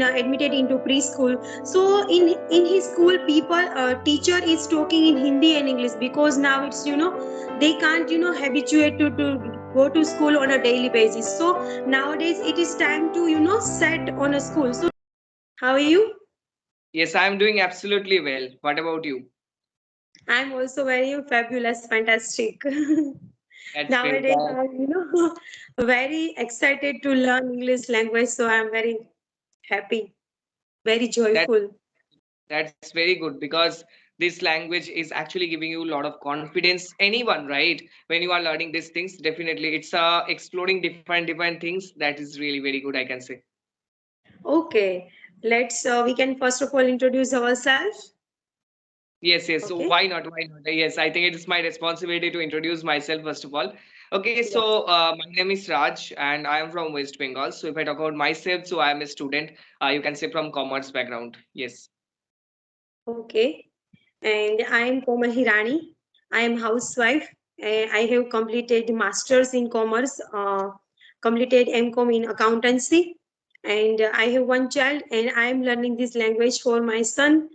admitted into preschool. So in his school, people teacher is talking in Hindi and English, because now it's they can't habituate to go to school on a daily basis. So nowadays it is time to set on a school. So how are you? Yes, I'm doing absolutely well. What about you? I'm also very fabulous, fantastic. That's great. Nowadays I'm very excited to learn English language, so I'm very happy, very That joyful. that's very good because this language is actually giving you a lot of confidence. Anyone, right? When you are learning these things, definitely it's exploring different things. That is really very good, I can say. Okay, let's we can first of all introduce ourselves. Yes, yes. So Okay. why not? Why not? Yes, I think it is my responsibility to introduce myself first of all. Okay, Yes. so my name is Raj and I am from West Bengal. So if I talk about myself, so I am a student. You can say from commerce background. Yes. Okay. And I am Komal Hirani. I am housewife. I have completed masters in commerce, completed MCom in accountancy, and I have one child. And I am learning this language for my son.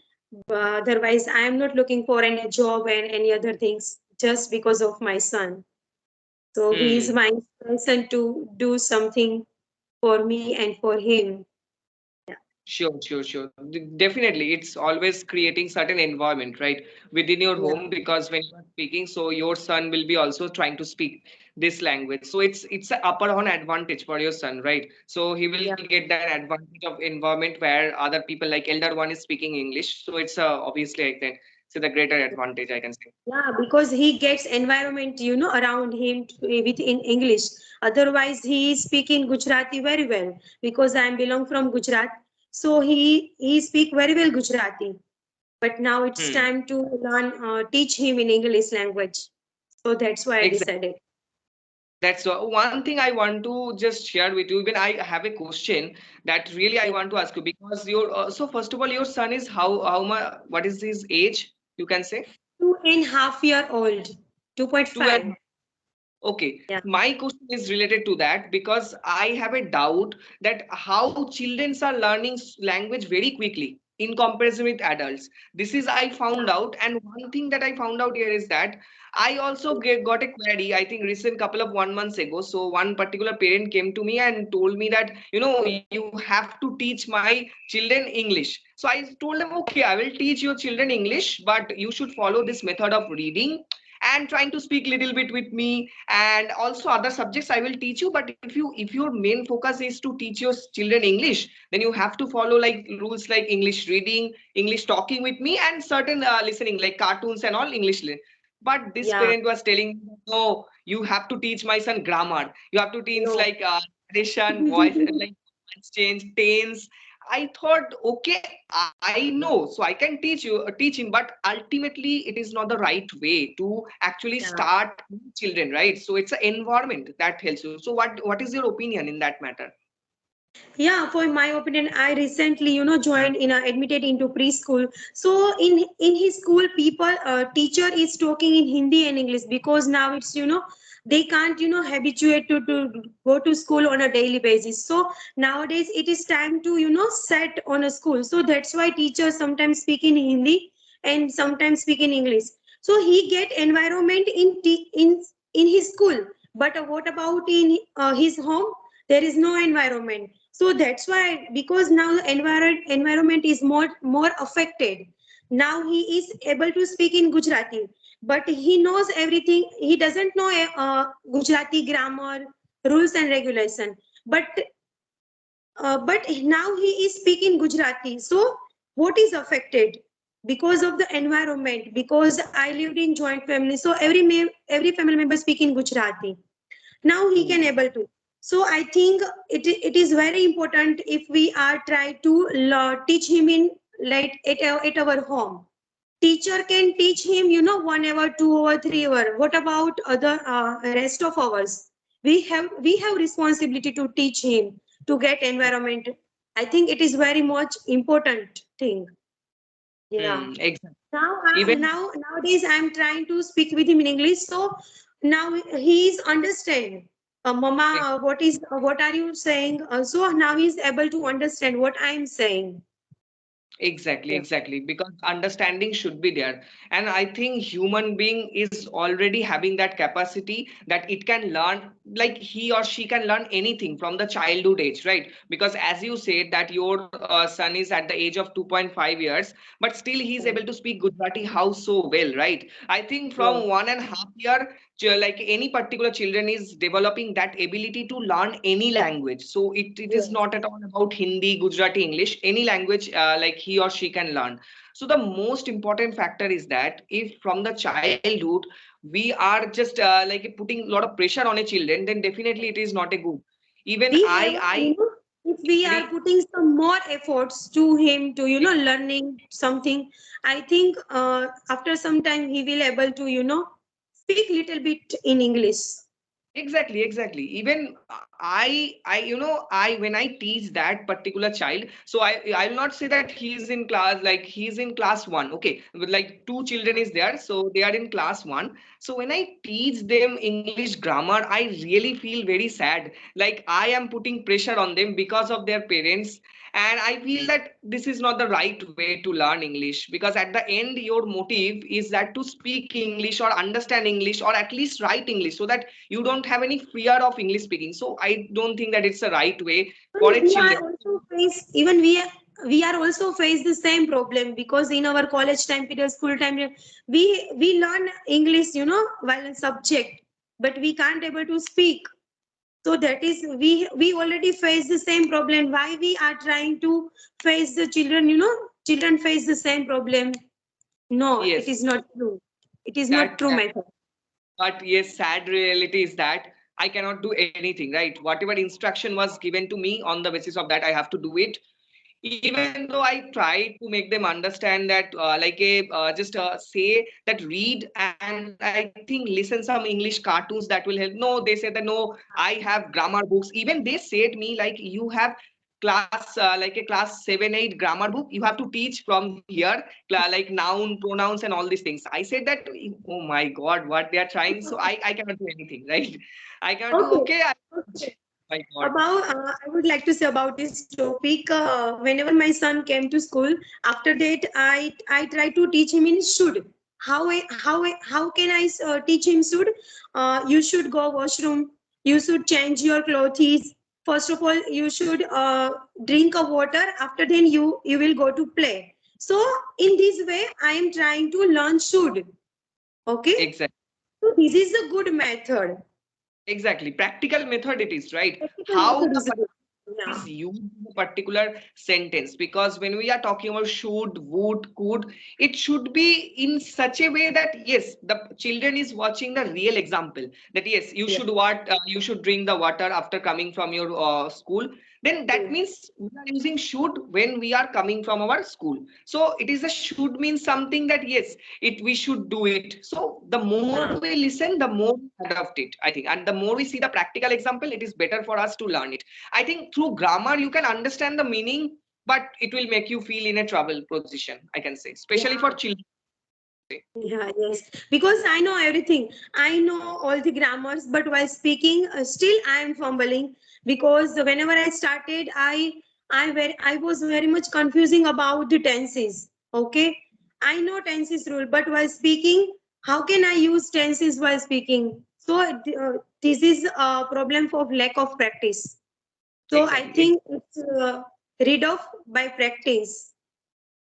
Otherwise, I am not looking for any job and any other things just because of my son. So he is Hmm. my inspiration to do something for me and for him. Yeah. Sure. Definitely, it's always creating certain environment, right, within your Yeah. home because when you are speaking, so your son will be also trying to speak this language. So it's a upper on advantage for your son, right? So he will Yeah. get that advantage of environment where other people like elder one is speaking English. So it's obviously I can say the greater advantage I can say. Yeah, because he gets environment, around him with in English. Otherwise, he is speaking Gujarati very well because I belong from Gujarat. So he speak very well Gujarati. But now it's Hmm. time to learn, teach him in English language. So that's why I Exactly. decided. That's one thing I want to just share with you. Even I have a question that really I Yeah. want to ask you because your so first of all, your son is how much? What is his age? You can say 2.5 year old, two 2.5. and okay. Yeah. My question is related to that because I have a doubt that how children are learning language very quickly in comparison with adults. This is I found out, and one thing that I found out here is that I also got a query. I think recent couple of 1 months ago. So one particular parent came to me and told me that you have to teach my children English. So I told them, okay, I will teach your children English, but you should follow this method of reading and trying to speak little bit with me and also other subjects I will teach you, but if your main focus is to teach your children English, then you have to follow like rules like English reading, English talking with me, and certain listening like cartoons and all English but this Yeah. parent was telling me, no, you have to teach my son grammar, you have to teach No. like addition, voice, like change tense. I thought, okay, I know, so I can teach him, but ultimately it is not the right way to actually Yeah. start children, right? So it's an environment that helps you. So what is your opinion in that matter? Yeah, for my opinion, I recently, joined admitted into preschool. So in his school, people teacher is talking in Hindi and English, because now it's they can't habituate to go to school on a daily basis. So nowadays it is time to set on a school. So that's why teachers sometimes speak in Hindi and sometimes speak in English. So he get environment in his school. But what about in his home? There is no environment. So that's why, because now the environment is more affected. Now he is able to speak in Gujarati, but he knows everything. He doesn't know Gujarati grammar, rules and regulation. But now he is speaking Gujarati. So what is affected? Because of the environment. Because I lived in joint family, so every family member speak in Gujarati. Now he can able to. So I think it is very important if we are try to teach him in like at our home. Teacher can teach him 1 hour, 2 hour, 3 hour. What about other rest of hours? We have responsibility to teach him to get environment. I think it is very much important thing. Yeah. Exactly. Now Even nowadays I'm trying to speak with him in English, so now he is understand. Mama, what are you saying? So now he's able to understand what I'm saying. Exactly, Yeah. exactly. Because understanding should be there. And I think human being is already having that capacity that it can learn, like he or she can learn anything from the childhood age, right? Because as you said that your son is at the age of 2.5 years, but still he's able to speak Gujarati how so well, right? I think Yeah. from 1.5 year, like any particular children is developing that ability to learn any language. So it is Yes. not at all about Hindi, Gujarati, English, any language like he or she can learn. So the most important factor is that if from the childhood we are just like putting a lot of pressure on a children, then definitely it is not a good. Even We have, I if we are agree. putting some more efforts to him to, learning something, I think after some time he will able to, speak little bit in English. Exactly, exactly. Even I when I teach that particular child, so I'll not say that he's in class, like he's in class one. Okay, with like two children is there, so they are in class one. So when I teach them English grammar, I really feel very sad. Like I am putting pressure on them because of their parents, and I feel that this is not the right way to learn English, because at the end your motive is that to speak English or understand English or at least write English, so that you don't have any fear of English speaking. So I don't think that it's the right way for a We are children. also face even we are also face the same problem because in our college time period, school time period, we learn English, while in subject, but we can't able to speak. So that is we already face the same problem. Why we are trying to face the children? Children face the same problem. No, it Yes, is not true. It is not that true that method. but yes, sad reality is that I cannot do anything, right? Whatever instruction was given to me, on the basis of that I have to do it. Even though I tried to make them understand that say that read and I think listen some English cartoons that will help. No, they said that no, I have grammar books. Even they said me like you have class 7 8 grammar book, you have to teach from here, like noun pronouns and all these things. I said that, oh my god, what they are trying. So I cannot do anything, right? I cannot do. Okay. Okay, Okay. my god. About I would like to say about this topic. Whenever my son came to school, after that I try to teach him in should. How can I teach him should? You should go washroom. You should change your clothes. First of all, you should drink a water. After then you will go to play. So in this way, I am trying to learn should. Okay. Exactly. So this is a good method. Exactly. Practical method it is, right? Practical How method the is good. particular Yeah. is used in a particular sentence. Because when we are talking about should, would, could, it should be in such a way that yes, the children is watching the real example. That yes, you should drink the water after coming from your school. Then that Yeah. means we are using should when we are coming from our school. So it is a should means something that yes, it we should do it. So the more we listen, the more we adopt it, I think, and the more we see the practical example, it is better for us to learn it. I think through grammar you can understand the meaning, but it will make you feel in a trouble position, I can say, especially for Yeah. children. Yeah, yes. Because I know everything. I know all the grammars, but while speaking, still I am fumbling because whenever I started, I was very much confusing about the tenses. Okay, I know tenses rule, but while speaking, how can I use tenses while speaking? So this is a problem of lack of practice. So I Exactly. think it's rid of by practice.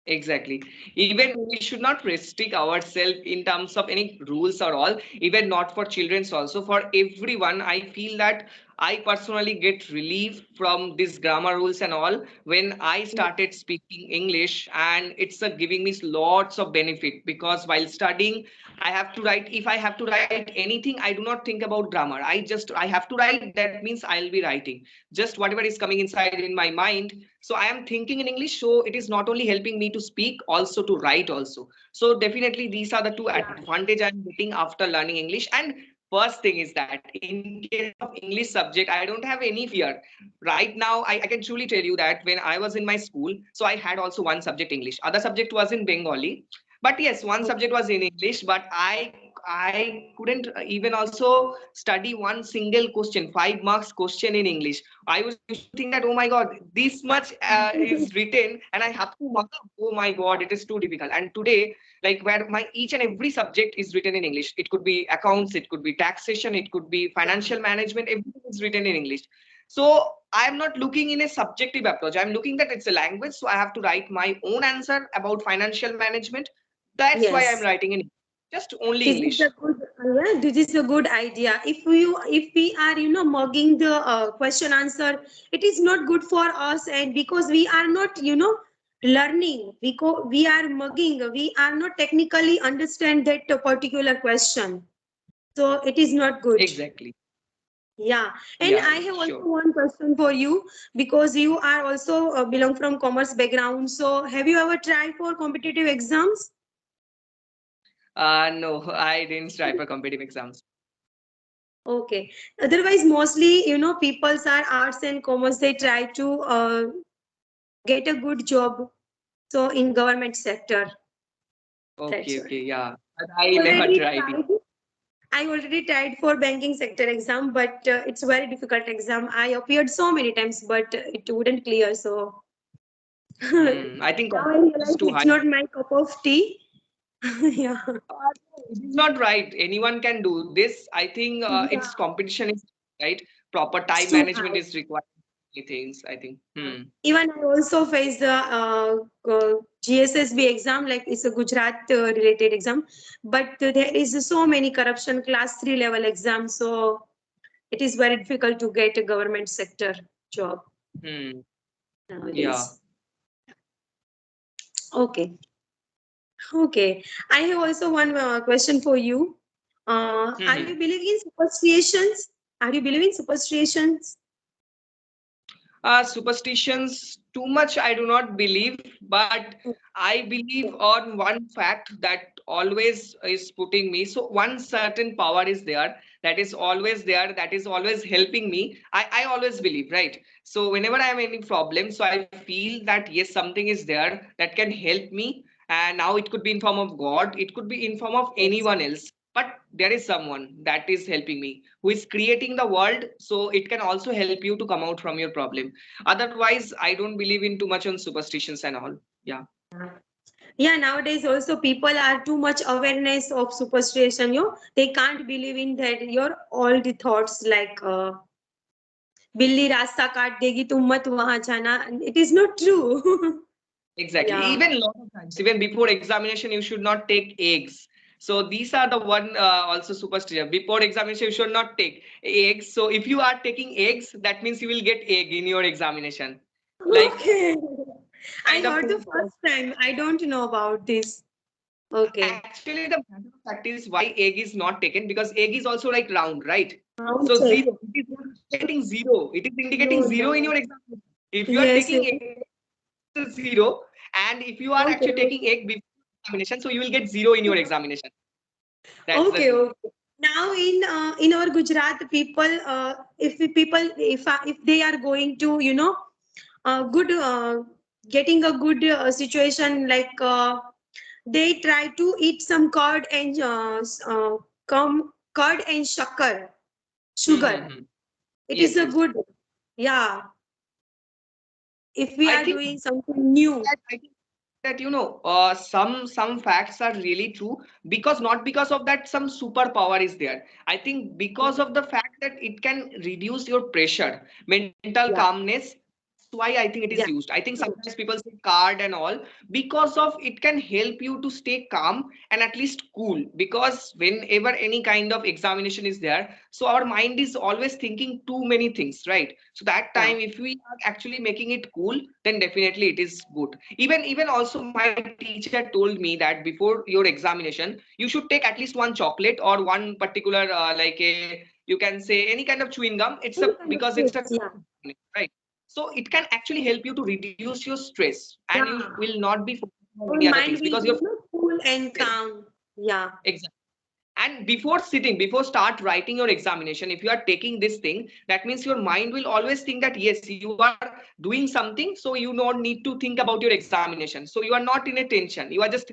Exactly. Even we should not restrict ourselves in terms of any rules or all, even not for children's also. For everyone, I feel that I personally get relief from these grammar rules and all when I started speaking English, and it's giving me lots of benefit because while studying, I have to write. If I have to write anything, I do not think about grammar. I have to write. That means I'll be writing just whatever is coming inside in my mind. So I am thinking in English, so it is not only helping me to speak, also to write also. So definitely these are the two advantage I'm getting after learning English. And first thing is that in case of English subject, I don't have any fear. Right now I can truly tell you that when I was in my school, so I had also one subject English, other subject was in Bengali. But yes, one subject was in English, but I couldn't even also study one single question, 5 marks question in English. I used to think that, oh my God, this much is written and I have to mark up. Oh my God, it is too difficult. And today, like where my each and every subject is written in English. It could be accounts, it could be taxation, it could be financial management, everything is written in English. So I'm not looking in a subjective approach. I'm looking that it's a language, so I have to write my own answer about financial management. That's why I'm Yes. writing in just only This is English. a good, yeah, this is a good idea. If we are, mugging the question answer, it is not good for us, and because we are not, learning, we are mugging, we are not technically understand that particular question, so it is not good. Exactly. Yeah, and Yeah, I have also sure. one question for you, because you are also belong from commerce background. So have you ever tried for competitive exams? No, I didn't try for competitive exams. Okay. Otherwise, mostly, peoples are arts and commerce. They try to get a good job. So in government sector, that's Okay, why. okay, yeah. But I never Already tried it. tried. I already tried for banking sector exam, but it's very difficult exam. I appeared so many times, but it wouldn't clear. So I think now I competition is realize too it's high. not my cup of tea. Yeah. It is not right. Anyone can do this. I think Yeah. its competition is right. Proper It's time too management high. is required. Things I think. Even I also faced the GSSB exam, like it's a Gujarat related exam, but there is so many corruption class 3 level exams, so it is very difficult to get a government sector job Hmm. Yeah. nowadays. Okay, okay. I have also one question for you. Are you Hmm. believing in superstitions? Are you believing superstitions? Superstitions, too much I do not believe, but I believe on one fact that always is putting me. So one certain power is there, that is always there, that is always helping me. I always believe, right? So whenever I am in any problem, so I feel that yes, something is there that can help me. And now it could be in form of God, it could be in form of Yes. anyone else. But there is someone that is helping me, who is creating the world, so it can also help you to come out from your problem. Otherwise, I don't believe in too much on superstitions and all. Yeah, Yeah, nowadays also people are too much awareness of superstition. They can't believe in that your all the thoughts like बिल्ली रास्ता काट देगी तुम मत वहां जाना. It is not true. exactly. Yeah. Even lot of times, even before examination, you should not take eggs. So these are the one also superstition. Before examination, you should not take eggs. So if you are taking eggs, that means you will get egg in your examination. Like Okay. I kind of heard the thing. first time. I don't know about this. Okay. Actually, the matter of fact is why egg is not taken, because egg is also like round, right? Round So shape. zero, it is indicating zero. It is indicating No, zero in no. your exam. If you are Yes, taking yes. egg, it's a zero, and if you are Okay, actually taking okay. egg before examination, so you will get zero in your examination. That's the Okay, thing. okay. Now in our Gujarat people, if they are going to good getting a good situation, like they try to eat some curd and curd and sugar. Hmm. It is Yes, a yes. good, yeah, if we I are think doing something new. that I think that some facts are really true, because not because of that some superpower is there. I think because of the fact that it can reduce your pressure, mental Yeah, calmness. That's why I think it is yeah. used. I think sometimes people say card and all, because of it can help you to stay calm and at least cool, because whenever any kind of examination is there, so our mind is always thinking too many things, right? So that Yeah. time if we are actually making it cool, then definitely it is good. Even also my teacher told me that before your examination you should take at least one chocolate or one particular like a, you can say any kind of chewing gum. It's a, Any kind of because it's a fruits, yeah. right. So it can actually help you to reduce your stress, and you Yeah. will not be focusing on Our any other mind things will because be you're cool and yes, calm. Yeah. exactly. And before sitting, before start writing your examination, if you are taking this thing, that means your mind will always think that yes, you are doing something, so you don't need to think about your examination. So you are not in a tension. You are just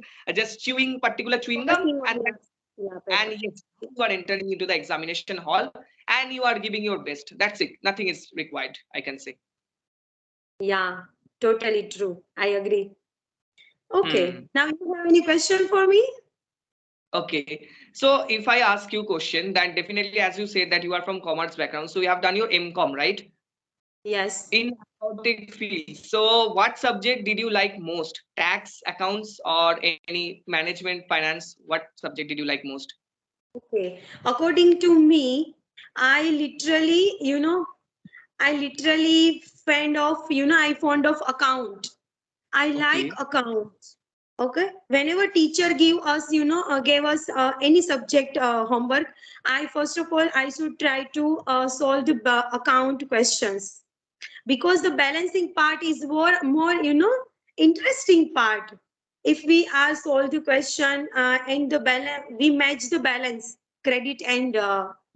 chewing particular chewing gum, Focusing on and your that's Yeah, And better. yes, you are entering into the examination hall and you are giving your best. That's it. Nothing is required, I can say. Yeah, totally true. I agree. Hmm. Okay. Now you have any question for me? Okay. So if I ask you question, then definitely, as you said that you are from commerce background, so you have done your MCom, right? Yes. In accounting field. So what subject did you like most? Tax, accounts, or any management, finance? What subject did you like most? Okay. According to me, I literally, I literally I fond of account. I like Okay. accounts. Okay. Whenever teacher gave us any subject homework, I first of all I should try to solve the account questions because the balancing part is more interesting part. If we are solve the question and the balance, we match the balance, credit and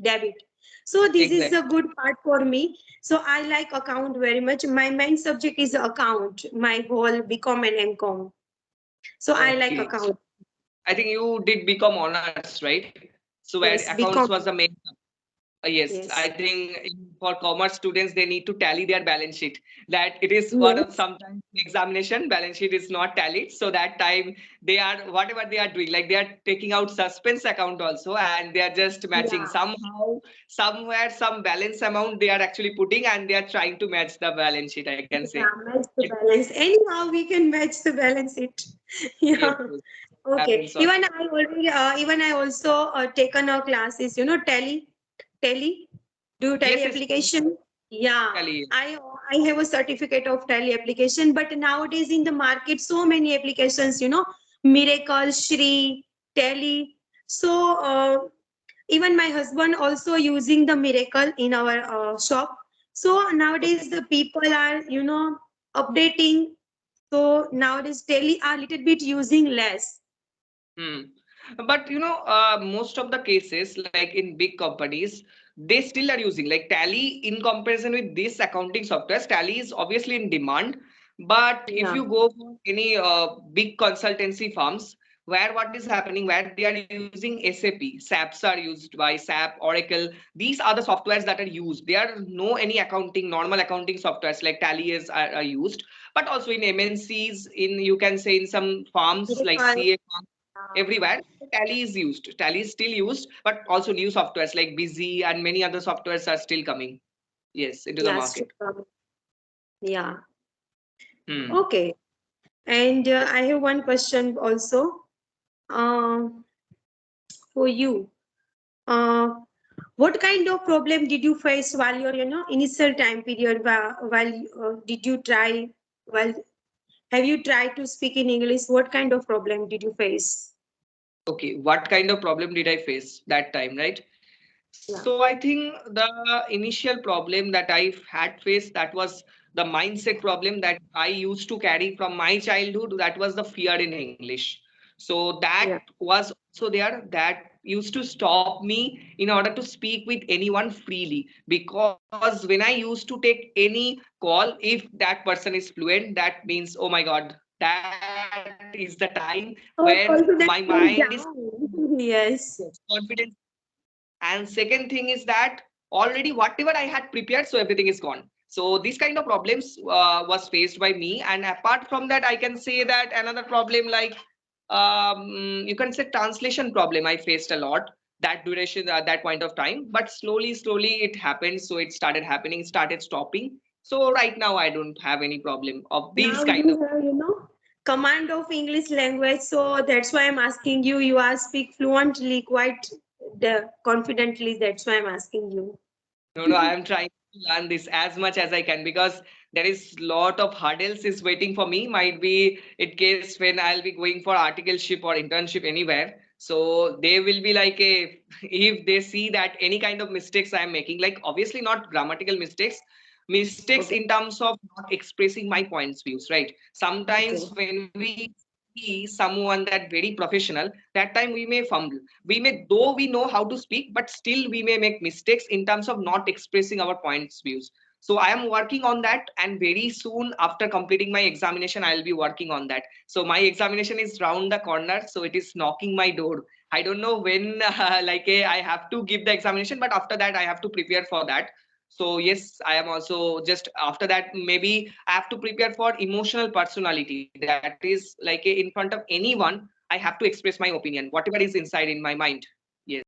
debit. So this is a Exactly. good part for me. So I like account very much. My main subject is account, my whole BCom and MCom. So I like Okay. So account. I think you did become honors, right? So where Yes, accounts was BCom. the main. Yes, I Yes. think for commerce students, they need to tally their balance sheet. That it is one of Yes. sometimes examination balance sheet is not tallied. So that time they are whatever they are doing, like they are taking out suspense account also, and they are just matching Yeah. somehow, somewhere, some balance amount they are actually putting, and they are trying to match the balance sheet, I can say. Yeah, match the balance. Anyhow, we can match the balance it. Yes, Yeah. yes, Okay. happens on. Even I also taken a classes, tally. Do tally Yes, yes, application? Yeah. tally. I have a certificate of tally application, but nowadays in the market, so many applications, Miracle, Shri, Tally. So even my husband also using the Miracle in our shop. So nowadays the people are, updating. So nowadays daily are little bit using less. Hmm. But most of the cases, like in big companies, they still are using like Tally in comparison with this accounting software. Tally is obviously in demand. But if Yeah. you go for any big consultancy firms, where what is happening, where they are using SAP, SAPs are used by SAP, Oracle. These are the softwares that are used. There are no any accounting, normal accounting softwares like Tally are used. But also in MNCs, in you can say in some farms like Miracle. CA Yeah. everywhere tally is used, tally is still used, but also new softwares like busy and many other softwares are still coming, yes, into the Yes. market. Yeah. Hmm. Okay. And I have one question also uh, for you. Uh, what kind of problem did you face while your initial time period while did you try while have you tried to speak in English? What kind of problem did you face? Okay, what kind of problem did I face that time, right? Yeah. So I think the initial problem that I had faced, that was the mindset problem that I used to carry from my childhood, that was the fear in English. So that Yeah. was also there, that used to stop me in order to speak with anyone freely, because when I used to take any call, if that person is fluent, that means, oh my god, that is the time when my Our mind is confidence goes down. Yes. confident. And second thing is that already whatever I had prepared, so everything is gone. So these kind of problems was faced by me. And apart from that, I can say that another problem, like you can say translation problem, I faced a lot that duration at that point of time. But slowly it happened. So it started happening, started stopping. So right now I don't have any problem of these Now kind of. you have, command of English language. So that's why I'm asking you. You are speak fluently, quite confidently. That's why I'm asking you. No, no, I am trying to learn this as much as I can, because there is lot of hurdles is waiting for me. Might be it case when I'll be going for articleship or internship anywhere. So they will be like a if they see that any kind of mistakes I am making, like obviously not grammatical mistakes, mistakes Okay. in terms of not expressing my points views, right? Okay. Sometimes when we see someone that very professional, that time we may fumble, we may, though we know how to speak, but still we may make mistakes in terms of not expressing our points views. So I am working on that, and very soon after completing my examination, I'll be working on that. So my examination is round the corner, so it is knocking my door. I don't know when I have to give the examination, but after that I have to prepare for that. So yes, I am also just after that maybe I have to prepare for emotional personality. That is in front of anyone I have to express my opinion, whatever is inside in my mind.